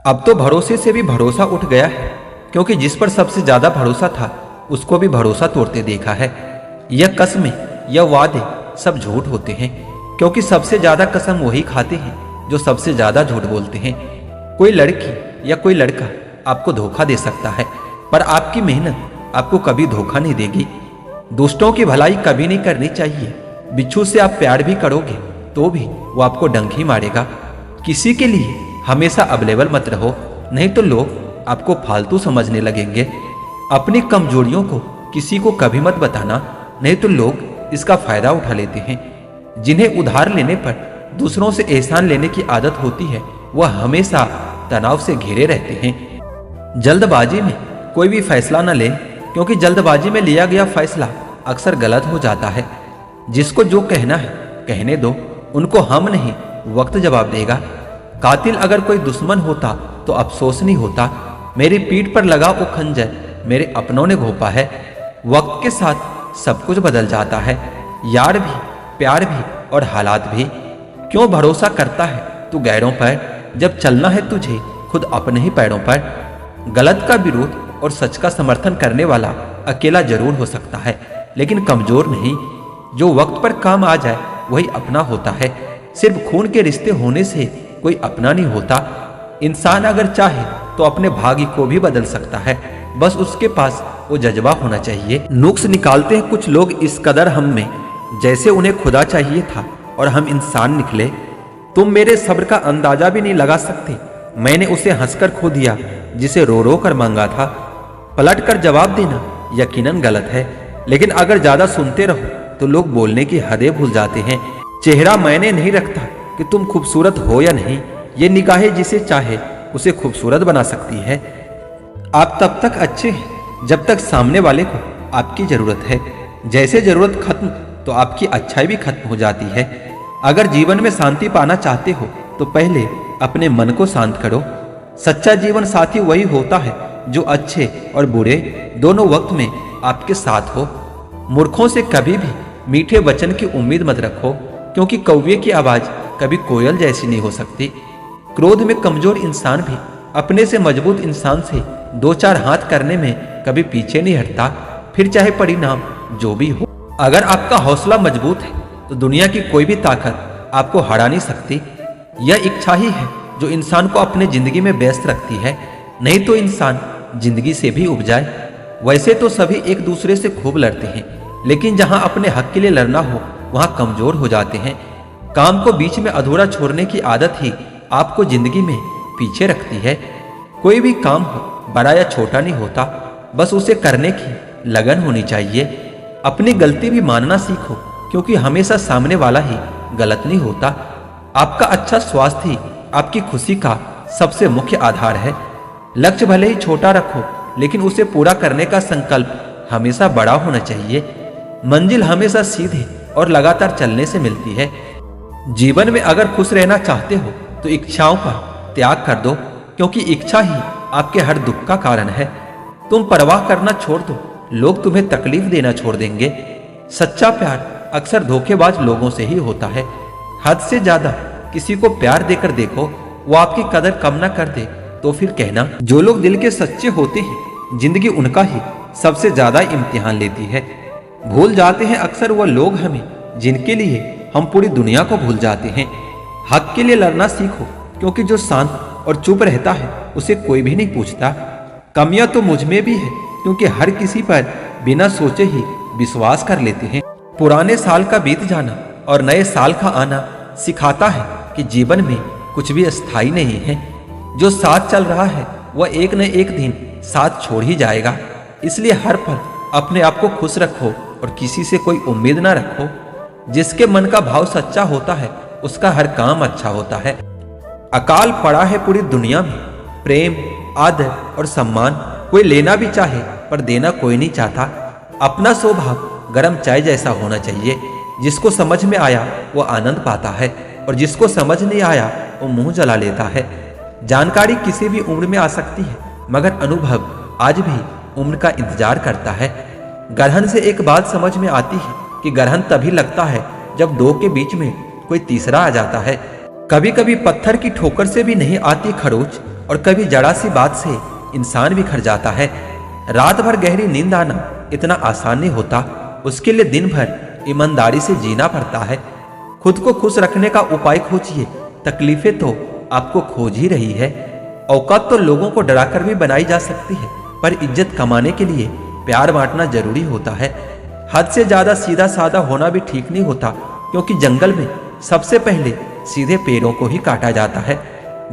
अब तो भरोसे से भी भरोसा उठ गया है, क्योंकि जिस पर सबसे ज्यादा भरोसा था उसको भी भरोसा तोड़ते देखा है। यह कस्में, यह वादे सब झूठ होते हैं, क्योंकि सबसे ज्यादा कसम वही खाते हैं जो सबसे ज्यादा झूठ बोलते हैं। कोई लड़की या कोई लड़का आपको धोखा दे सकता है, पर आपकी मेहनत आपको कभी धोखा नहीं देगी। दुष्टों की भलाई कभी नहीं करनी चाहिए। बिच्छू से आप प्यार भी करोगे तो भी वो आपको डंक ही मारेगा। किसी के लिए हमेशा अवेलेबल मत रहो, नहीं तो लोग आपको फालतू समझने लगेंगे। अपनी कमजोरियों को किसी को कभी मत बताना, नहीं तो लोग इसका फायदा उठा लेते हैं। जिन्हें उधार लेने पर दूसरों से एहसान लेने की आदत होती है, वह हमेशा तनाव से घिरे रहते हैं। जल्दबाजी में कोई भी फैसला न ले, क्योंकि जल्दबाजी में लिया गया फैसला अक्सर गलत हो जाता है। जिसको जो कहना है कहने दो, उनको हम नहीं वक्त जवाब देगा। कातिल अगर कोई दुश्मन होता तो अफसोस नहीं होता। मेरी पीठ पर लगा वो खंजर मेरे अपनों ने घोंपा है। वक्त के साथ सब कुछ बदल जाता है, यार भी, प्यार भी और हालात भी। क्यों भरोसा करता है तू गैरों पर, जब चलना है तुझे खुद अपने ही पैरों पर। गलत का विरोध और सच का समर्थन करने वाला अकेला जरूर हो सकता है, लेकिन कमजोर नहीं। जो वक्त पर काम आ जाए वही अपना होता है। सिर्फ खून के रिश्ते होने से कोई अपना नहीं होता। इंसान अगर चाहे तो अपने भाग्य को भी बदल सकता है, बस उसके पास वो जज्बा होना चाहिए। नुक्स निकालते हैं कुछ लोग इस कदर हम में, जैसे उन्हें खुदा चाहिए था और हम इंसान निकले। तुम मेरे सब्र का अंदाजा भी नहीं लगा सकते। मैंने उसे हंसकर खो दिया जिसे रो रो कर मांगा था। पलट कर जवाब देना यकीनन गलत है, लेकिन अगर ज्यादा सुनते रहो तो लोग बोलने की हदें भूल जाते हैं। चेहरा मैंने नहीं रखता कि तुम खूबसूरत हो या नहीं, ये निगाहें जिसे चाहे उसे खूबसूरत बना सकती है। आप तब तक अच्छे हैं जब तक सामने वाले को आपकी जरूरत है। जैसे जरूरत खत्म तो आपकी अच्छाई भी खत्म हो जाती है। अगर जीवन में शांति पाना चाहते हो तो पहले अपने मन को शांत करो। सच्चा जीवन साथी वही होता है जो अच्छे और बुरे दोनों वक्त में आपके साथ हो। मूर्खों से कभी भी मीठे वचन की उम्मीद मत रखो, क्योंकि कौवे की आवाज कभी कोयल जैसी नहीं हो सकती। क्रोध में कमजोर इंसान भी अपने से मजबूत इंसान से दो चार हाथ करने में कभी पीछे नहीं हटता, फिर चाहे परिणाम जो भी हो। अगर आपका हौसला मजबूत है तो दुनिया की कोई भी ताकत आपको हरा नहीं सकती। यह इच्छा ही है जो इंसान को अपने जिंदगी में व्यस्त रखती है, नहीं तो इंसान जिंदगी से भी उब जाए। वैसे तो सभी एक दूसरे से खूब लड़ते हैं, लेकिन जहां अपने हक के लिए लड़ना हो वहां कमजोर हो जाते हैं। काम को बीच में अधूरा छोड़ने की आदत ही आपको जिंदगी में पीछे रखती है। कोई भी काम हो बड़ा या छोटा नहीं होता, बस उसे करने की लगन होनी चाहिए। अपनी गलती भी मानना सीखो, क्योंकि हमेशा सामने वाला ही गलत नहीं होता। आपका अच्छा स्वास्थ्य ही आपकी खुशी का सबसे मुख्य आधार है। लक्ष्य भले ही छोटा रखो, लेकिन उसे पूरा करने का संकल्प हमेशा बड़ा होना चाहिए। मंजिल हमेशा सीधे और लगातार चलने से मिलती है। जीवन में अगर खुश रहना चाहते हो तो इच्छाओं का त्याग कर दो, क्योंकि इच्छा ही आपके हर दुख का कारण है। तुम परवाह करना छोड़ दो, लोग तुम्हें तकलीफ देना छोड़ देंगे। सच्चा प्यार अक्सर धोखेबाज लोगों से ही होता है। हद से ज्यादा किसी को प्यार देकर देखो, वो आपकी कदर कम ना कर दे तो फिर कहना। जो लोग दिल के सच्चे होते हैं, जिंदगी उनका ही सबसे ज्यादा इम्तिहान लेती है। भूल जाते हैं अक्सर वह लोग हमें जिनके लिए हम पूरी दुनिया को भूल जाते हैं। हक के लिए लड़ना सीखो, क्योंकि जो शांत और चुप रहता है उसे कोई भी नहीं पूछता। कमियां तो मुझ में भी है, क्योंकि हर किसी पर बिना सोचे ही विश्वास कर लेते हैं। पुराने साल का बीत जाना और नए साल का आना सिखाता है कि जीवन में कुछ भी अस्थायी नहीं है। जो साथ चल रहा है वह एक न एक दिन साथ छोड़ ही जाएगा। इसलिए हर पल अपने आप को खुश रखो और किसी से कोई उम्मीद ना रखो। जिसके मन का भाव सच्चा होता है उसका हर काम अच्छा होता है। अकाल पड़ा है पूरी दुनिया में, प्रेम, आदर और सम्मान कोई लेना भी चाहे पर देना कोई नहीं चाहता। अपना स्वभाव गरम चाय जैसा होना चाहिए। जिसको समझ में आया वो आनंद पाता है, और जिसको समझ नहीं आया वो मुंह जला लेता है। जानकारी किसी भी उम्र में आ सकती है, मगर अनुभव आज भी उम्र का इंतजार करता है। ग्रहण से एक बात समझ में आती है कि ग्रहण तभी लगता है जब दो के बीच में कोई तीसरा आ जाता है। कभी कभी पत्थर की ठोकर से भी नहीं आती खरोच, और कभी जरा सी बात से इंसान बिखर जाता है। रात भर गहरी नींद आना इतना आसान नहीं होता, उसके लिए दिन भर ईमानदारी से जीना पड़ता है। खुद को खुश रखने का उपाय खोजिए, तकलीफें तो आपको खोज ही रही है। औकात तो लोगों को डराकर भी बनाई जा सकती है, पर इज्जत कमाने के लिए प्यार बांटना जरूरी होता है। हद से ज्यादा सीधा साधा होना भी ठीक नहीं होता, क्योंकि जंगल में सबसे पहले सीधे पेड़ों को ही काटा जाता है।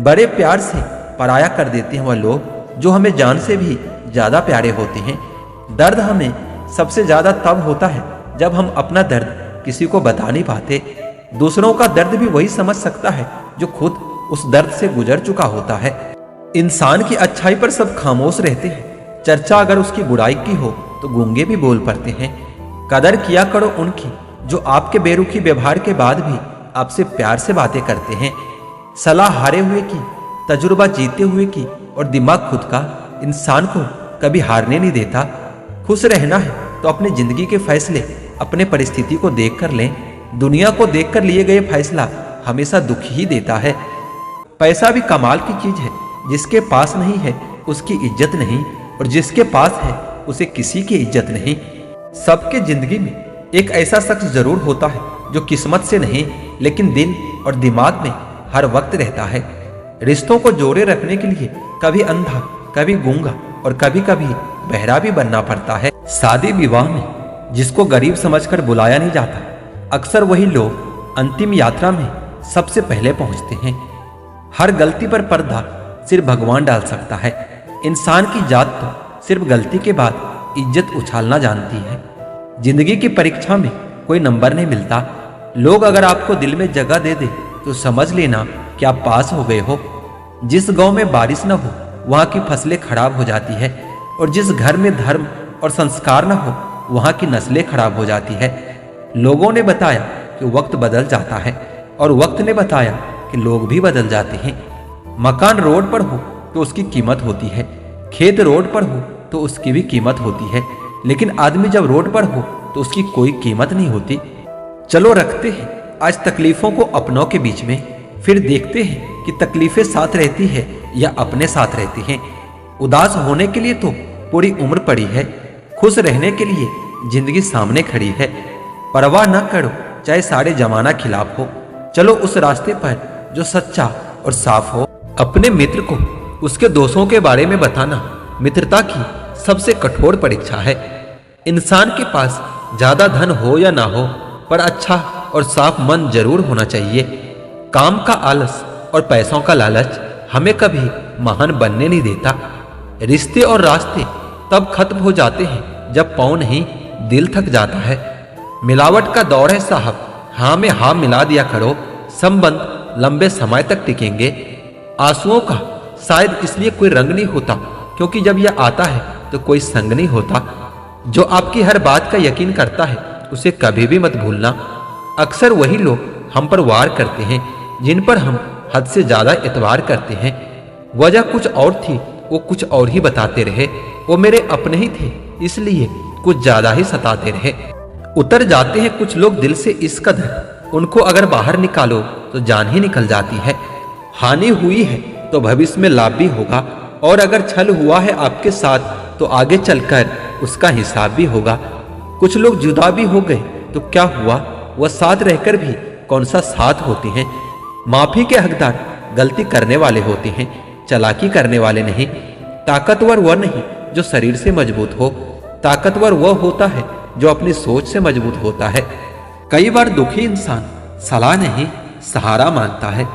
बड़े प्यार से पराया कर देते हैं वह लोग जो हमें जान से भी ज्यादा प्यारे होते हैं। दर्द हमें सबसे ज्यादा तब होता है जब हम अपना दर्द किसी को बता नहीं पाते। दूसरों का दर्द भी वही समझ सकता है जो खुद उस दर्द से गुजर चुका होता है। इंसान की अच्छाई पर सब खामोश रहते हैं, चर्चा अगर उसकी बुराई की हो तो गूंगे भी बोल पड़ते हैं। कदर किया करो उनकी जो आपके बेरुखी व्यवहार के बाद भी आपसे प्यार से बातें करते हैं। सलाह हारे हुए की, तजुर्बा जीते हुए की और दिमाग खुद का इंसान को कभी हारने नहीं देता। खुश रहना है तो अपनी जिंदगी के फैसले अपने परिस्थिति को देखकर लें। दुनिया को देखकर लिए गए फैसला हमेशा दुख ही देता है। पैसा भी कमाल की चीज है, जिसके पास नहीं है उसकी इज्जत नहीं, और जिसके पास है उसे किसी की इज्जत नहीं। सबके जिंदगी में एक ऐसा शख्स जरूर होता है जो किस्मत से नहीं लेकिन दिल और दिमाग में हर वक्त रहता है। रिश्तों को जोड़े रखने के लिए कभी अंधा, कभी गूंगा और कभी कभी बहरा भी बनना पड़ता है। शादी विवाह में जिसको गरीब समझकर बुलाया नहीं जाता, अक्सर वही लोग अंतिम यात्रा में सबसे पहले पहुंचते हैं। हर गलती पर पर्दा सिर्फ भगवान डाल सकता है। इंसान की जात तो सिर्फ गलती के बाद इज्जत उछालना जानती है। जिंदगी की परीक्षा में कोई नंबर नहीं मिलता। लोग अगर आपको दिल में जगह दे दे तो समझ लेना कि आप पास हो गए हो। जिस गांव में बारिश न हो वहां की फसलें खराब हो जाती है, और जिस घर में धर्म और संस्कार न हो वहां की नस्लें खराब हो जाती है। लोगों ने बताया कि वक्त बदल जाता है, और वक्त ने बताया कि लोग भी बदल जाते हैं। मकान रोड पर हो तो उसकी कीमत होती है, खेत रोड पर हो तो उसकी भी कीमत होती है, लेकिन आदमी जब रोड पर हो तो उसकी कोई कीमत नहीं होती। चलो रखते हैं आज तकलीफों को अपनों के बीच में, फिर देखते हैं कि तकलीफें साथ रहती है या अपने साथ रहती हैं। उदास होने के लिए तो पूरी उम्र पड़ी है, खुश रहने के लिए जिंदगी सामने खड़ी है। परवाह न करो चाहे सारे जमाना खिलाफ हो, चलो उस रास्ते पर जो सच्चा और साफ हो। अपने मित्र को उसके दोषों के बारे में बताना मित्रता की सबसे कठोर परीक्षा है। इंसान के पास ज्यादा धन हो या ना हो, पर अच्छा और साफ मन जरूर होना चाहिए। काम का आलस और पैसों का लालच हमें कभी महान बनने नहीं देता। रिश्ते और रास्ते तब खत्म हो जाते हैं जब पाँव नहीं दिल थक जाता है। मिलावट का दौर है साहब, हाँ में हाँ मिला दिया करो, संबंध लंबे समय तक टिकेंगे। आंसुओं का शायद इसलिए कोई रंग नहीं होता क्योंकि जब यह आता है तो कोई संग नहीं होता। जो आपकी हर बात का यकीन करता है उसे कभी भी मत भूलना। अक्सर वही लोग हम पर वार करते हैं जिन पर हम हद से ज्यादा एतबार करते हैं। वजह कुछ और थी, वो कुछ और ही बताते रहे। वो मेरे अपने ही थे इसलिए कुछ ज्यादा ही सताते रहे। उतर जाते हैं कुछ लोग दिल से इस कदर, उनको अगर बाहर निकालो तो जान ही निकल जाती है। हानि हुई है तो भविष्य में लाभ भी होगा, और अगर छल हुआ है आपके साथ तो आगे चलकर उसका हिसाब भी होगा। कुछ लोग जुदा भी हो गए तो क्या हुआ, वह साथ रहकर भी कौन सा साथ होते हैं। माफी के हकदार गलती करने वाले होते हैं, चालाकी करने वाले नहीं। ताकतवर वह नहीं जो शरीर से मजबूत हो, ताकतवर वह होता है जो अपनी सोच से मजबूत होता है। कई बार दुखी इंसान सलाह नहीं सहारा मांगता है।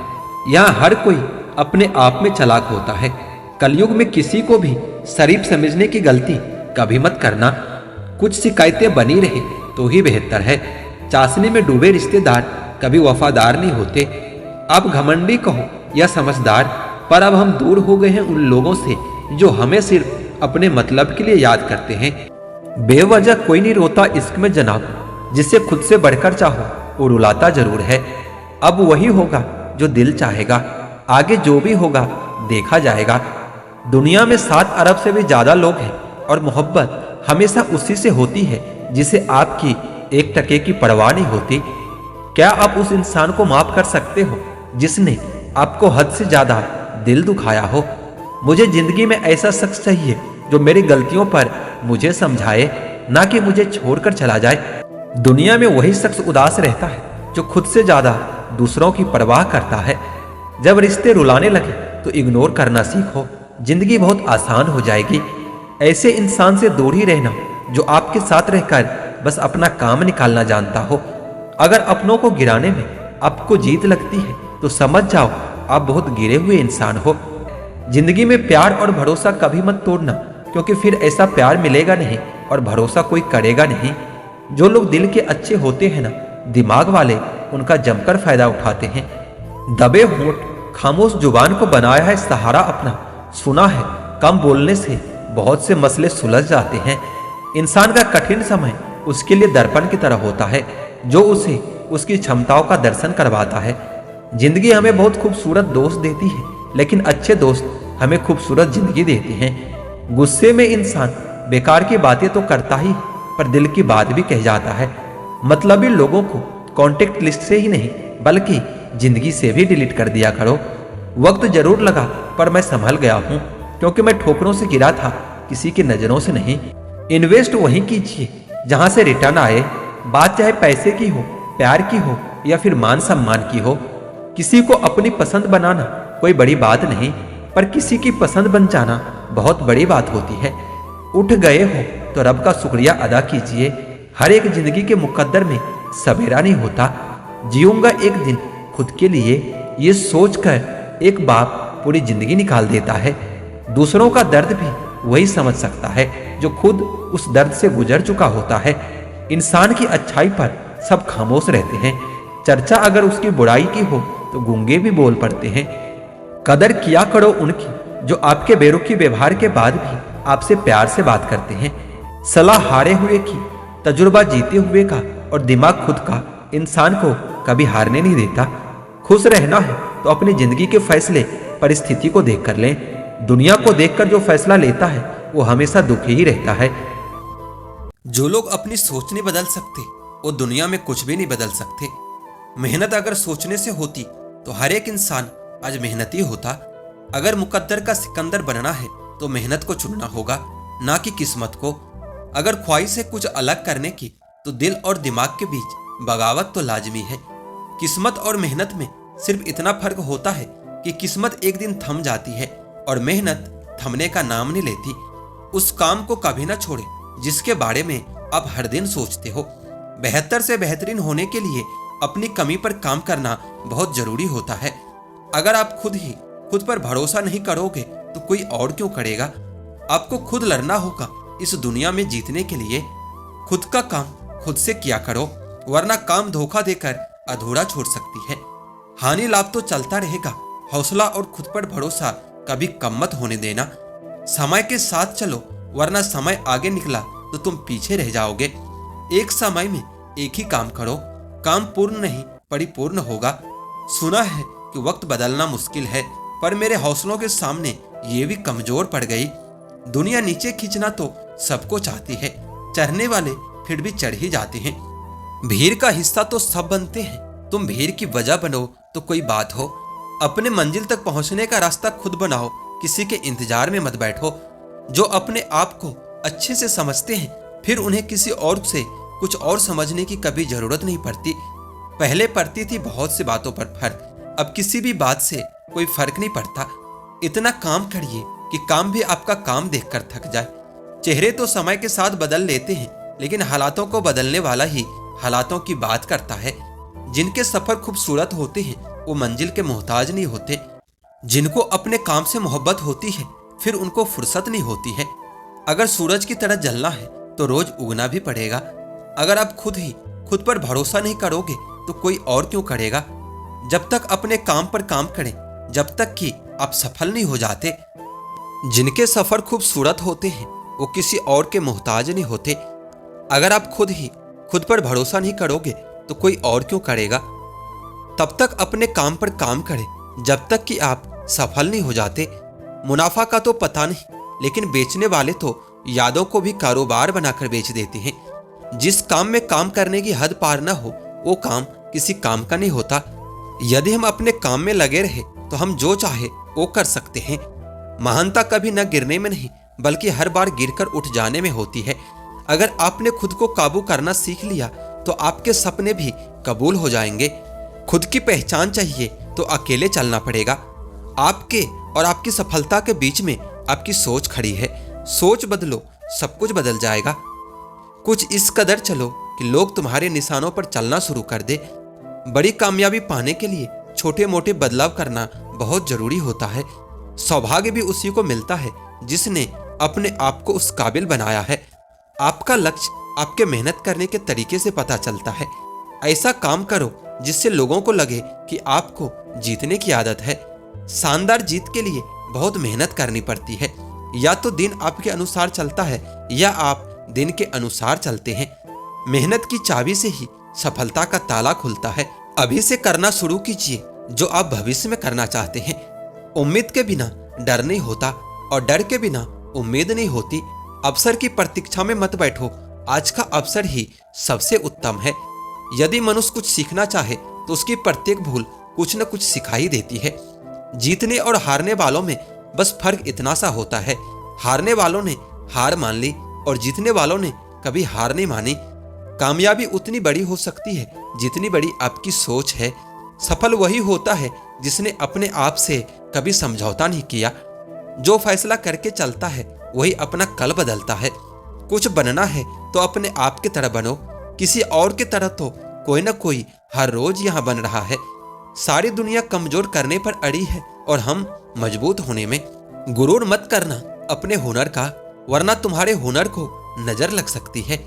यहाँ हर कोई अपने आप में चालाक होता है। कलयुग में किसी को भी शरीफ समझने की गलती कभी मत करना। कुछ शिकायतें बनी रहे तो ही बेहतर है। चाशनी में डूबे रिश्तेदार कभी वफादार नहीं होते। आप घमंडी कहो या समझदार, पर अब हम दूर हो गए हैं उन लोगों से जो हमें सिर्फ अपने मतलब के लिए याद करते हैं। बेवजह कोई नहीं रोता इश्क में जनाब, जिसे खुद से बढ़कर चाहो वो रुलाता जरूर है। अब वही होगा जो दिल चाहेगा, आगे जो भी होगा देखा जाएगा। दुनिया में 7 अरब से भी ज्यादा लोग हैं, और मोहब्बत हमेशा उसी से होती है जिसे आपकी 1 टके की परवाह नहीं होती। क्या आप उस इंसान को माफ कर सकते हो जिसने आपको हद से ज्यादा दिल दुखाया हो? मुझे जिंदगी में ऐसा शख्स चाहिए जो मेरी गलतियों पर मुझे समझाए, ना कि मुझे छोड़कर चला जाए। दुनिया में वही शख्स उदास रहता है जो खुद से ज्यादा दूसरों की परवाह करता है। जब रिश्ते रुलाने लगे तो इग्नोर करना सीखो, जिंदगी बहुत आसान हो जाएगी। ऐसे इंसान से दूर ही रहना जो आपके साथ रहकर बस अपना काम निकालना जानता हो। अगर अपनों को गिराने में आपको जीत लगती है तो समझ जाओ आप बहुत गिरे हुए इंसान हो। जिंदगी में प्यार और भरोसा कभी मत तोड़ना, क्योंकि फिर ऐसा प्यार मिलेगा नहीं और भरोसा कोई करेगा नहीं। जो लोग दिल के अच्छे होते हैं ना, दिमाग वाले उनका जमकर फायदा उठाते हैं। दबे होंठ खामोश जुबान को बनाया है सहारा अपना। सुना है कम बोलने से बहुत से मसले सुलझ जाते हैं। इंसान का कठिन समय उसके लिए दर्पण की तरह होता है, जो उसे उसकी क्षमताओं का दर्शन करवाता है। जिंदगी हमें बहुत खूबसूरत दोस्त देती है, लेकिन अच्छे दोस्त हमें खूबसूरत जिंदगी देते हैं। गुस्से में इंसान बेकार की बातें तो करता ही, पर दिल की बात भी कह जाता है। मतलबी लोगों को कॉन्टेक्ट लिस्ट से ही नहीं बल्कि जिंदगी से भी डिलीट कर दिया करो। वक्त जरूर लगा पर मैं संभल गया हूँ, क्योंकि मैं ठोकरों से गिरा था, किसी की नजरों से नहीं। इन्वेस्ट वहीं कीजिए जहां से रिटर्न आए। बात चाहे पैसे की हो, प्यार की हो या फिर मान सम्मान की हो। किसी को अपनी पसंद बनाना कोई बड़ी बात नहीं, पर किसी की पसंद बन जाना बहुत बड़ी बात होती है। उठ गए हो तो रब का शुक्रिया अदा कीजिए। हर एक जिंदगी के मुकद्दर में सवेरा नहीं होता। जीऊंगा एक दिन खुद के लिए, ये सोचकर एक बाप पूरी जिंदगी निकाल देता है। दूसरों का दर्द भी वही समझ सकता है जो खुद उस दर्द से गुजर चुका होता है। इंसान की अच्छाई पर सब खामोश रहते हैं, चर्चा अगर उसकी बुराई की हो तो गूंगे भी बोल पड़ते हैं। कदर किया करो उनकी जो आपके बेरुखी व्यवहार के बाद भी आपसे प्यार से बात करते हैं। सलाह हारे हुए की, तजुर्बा जीते हुए का और दिमाग खुद का इंसान को कभी हारने नहीं देता। खुश रहना है तो अपनी जिंदगी के फैसले परिस्थिति को देखकर लें। दुनिया को देखकर जो फैसला लेता है वो हमेशा दुखी ही रहता है। जो लोग अपनी सोच नहीं बदल सकते वो दुनिया में कुछ भी नहीं बदल सकते। मेहनत अगर सोचने से होती तो हर एक इंसान आज मेहनती होता। अगर मुकद्दर का सिकंदर बनना है तो मेहनत को चुनना होगा, ना कि किस्मत को। अगर ख्वाहिश है कुछ अलग करने की तो दिल और दिमाग के बीच बगावत तो लाजमी है। किस्मत और मेहनत में सिर्फ इतना फर्क होता है कि किस्मत एक दिन थम जाती है और मेहनत थमने का नाम नहीं लेती। उस काम को कभी ना छोड़े जिसके बारे में आप हर दिन सोचते हो। बेहतर से बेहतरीन होने के लिए अपनी कमी पर काम करना बहुत जरूरी होता है। अगर आप खुद पर भरोसा नहीं करोगे तो कोई और क्यों करेगा। आपको खुद लड़ना होगा इस दुनिया में जीतने के लिए। खुद का काम खुद से किया करो, वरना काम धोखा देकर अधूरा छोड़ सकती है। हानि लाभ तो चलता रहेगा, हौसला और खुद पर भरोसा कभी कम मत होने देना। समय के साथ चलो, वरना समय आगे निकला तो तुम पीछे रह जाओगे। एक समय में एक ही काम करो, काम पूर्ण नहीं परिपूर्ण होगा। सुना है कि वक्त बदलना मुश्किल है, पर मेरे हौसलों के सामने ये भी कमजोर पड़ गई। दुनिया नीचे खींचना तो सबको चाहती है, चढ़ने वाले फिर भी चढ़ ही जाते हैं। भीड़ का हिस्सा तो सब बनते हैं, तुम भीड़ की वजह बनो तो कोई बात हो। अपने मंजिल तक पहुंचने का रास्ता खुद बनाओ, किसी के इंतजार में मत बैठो। जो अपने आप को अच्छे से समझते हैं फिर उन्हें किसी और से कुछ और समझने की कभी जरूरत नहीं पड़ती। पहले पड़ती थी बहुत सी बातों पर फर्क, अब किसी भी बात से कोई फर्क नहीं पड़ता। इतना काम करिए कि काम भी आपका काम देखकर थक जाए। चेहरे तो समय के साथ बदल लेते हैं, लेकिन हालातों को बदलने वाला ही हालातों की बात करता है। जिनके सफर खूबसूरत होते हैं वो मंजिल के मोहताज नहीं होते। जिनको अपने काम से मोहब्बत होती है फिर उनको फुर्सत नहीं होती है। अगर सूरज की तरह जलना है तो रोज उगना भी पड़ेगा। अगर आप खुद पर भरोसा नहीं करोगे तो कोई और क्यों करेगा। जब तक अपने काम पर काम करें, जब तक कि आप सफल नहीं हो जाते। जिनके सफर खूबसूरत होते हैं वो किसी और के मोहताज नहीं होते। अगर आप खुद पर भरोसा नहीं करोगे तो कोई और क्यों करेगा। तब तक अपने काम पर काम करें जब तक कि आप सफल नहीं हो जाते। मुनाफा का तो पता नहीं, लेकिन बेचने वाले तो यादों को भी कारोबार बनाकर बेच देते हैं। जिस काम में काम करने की हद पार न हो वो काम किसी काम का नहीं होता। यदि हम अपने काम में लगे रहे तो हम जो चाहे वो कर सकते हैं। महानता कभी न गिरने में नहीं बल्कि हर बार गिरकर उठ जाने में होती है। अगर आपने खुद को काबू करना सीख लिया तो आपके सपने भी कबूल हो जाएंगे। खुद की पहचान चाहिए तो अकेले चलना पड़ेगा। आपके और आपकी सफलता के बीच में आपकी सोच खड़ी है। सोच बदलो, सब कुछ बदल जाएगा। कुछ इस कदर चलो कि लोग तुम्हारे निशानों पर चलना शुरू कर दे। बड़ी कामयाबी पाने के लिए छोटे मोटे बदलाव करना बहुत जरूरी होता है। सौभाग्य भी उसी को मिलता है जिसने अपने आप को उस काबिल बनाया है। आपका लक्ष्य आपके मेहनत करने के तरीके से पता चलता है। ऐसा काम करो जिससे लोगों को लगे कि आपको जीतने की आदत है। शानदार जीत के लिए बहुत मेहनत करनी पड़ती है। या तो दिन आपके अनुसार चलता है या आप दिन के अनुसार चलते हैं। मेहनत की चाबी से ही सफलता का ताला खुलता है। अभी से करना शुरू कीजिए जो आप भविष्य में करना चाहते हैं। उम्मीद के बिना डर नहीं होता और डर के बिना उम्मीद नहीं होती। अवसर की प्रतीक्षा में मत बैठो, आज का अवसर ही सबसे उत्तम है। यदि मनुष्य कुछ सीखना चाहे तो उसकी प्रत्येक भूल कुछ न कुछ सिखा ही देती है। जीतने और हारने वालों में बस फर्क इतना सा होता है, हारने वालों ने हार मान ली और जीतने वालों ने कभी हार नहीं मानी। कामयाबी उतनी बड़ी हो सकती है जितनी बड़ी आपकी सोच है। सफल वही होता है जिसने अपने आप से कभी समझौता नहीं किया। जो फैसला करके चलता है वही अपना कल बदलता है। कुछ बनना है तो अपने आप की तरह बनो, किसी और की तरह तो कोई ना कोई हर रोज यहाँ बन रहा है। सारी दुनिया कमजोर करने पर अड़ी है और हम मजबूत होने में। गुरूर मत करना अपने हुनर का, वरना तुम्हारे हुनर को नजर लग सकती है।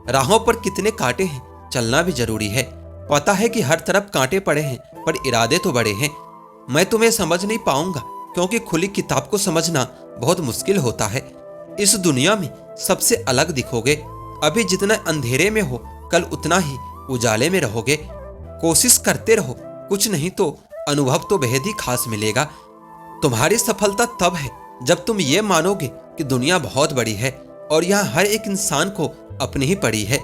राहों पर कितने कांटे हैं, चलना भी जरूरी है। पता है कि हर तरफ कांटे पड़े हैं पर इरादे तो बड़े हैं। मैं तुम्हें समझ नहीं पाऊंगा क्योंकि खुली किताब को समझना बहुत मुश्किल होता है। इस दुनिया में सबसे अलग दिखोगे। अभी जितना अंधेरे में हो कल उतना ही उजाले में रहोगे। कोशिश करते रहो, कुछ नहीं तो अनुभव तो बेहद ही खास मिलेगा। तुम्हारी सफलता तब है जब तुम ये मानोगे कि दुनिया बहुत बड़ी है और यहाँ हर एक इंसान को अपनी ही पड़ी है।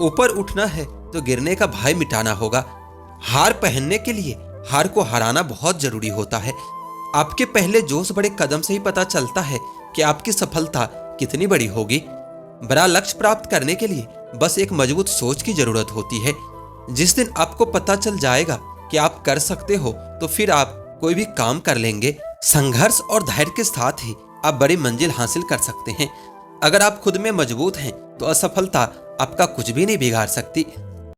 ऊपर उठना है तो गिरने का भय मिटाना होगा। हार पहनने के लिए हार को हराना बहुत जरूरी होता है। आपके पहले जोश बड़े कदम से ही पता चलता है कि आपकी सफलता कितनी बड़ी होगी। बड़ा लक्ष्य प्राप्त करने के लिए बस एक मजबूत सोच की जरूरत होती है। जिस दिन आपको पता चल जाएगा कि आप कर सकते हो तो फिर आप कोई भी काम कर लेंगे। संघर्ष और धैर्य के साथ ही आप बड़ी मंजिल हासिल कर सकते हैं। अगर आप खुद में मजबूत हैं तो असफलता आपका कुछ भी नहीं बिगाड़ सकती।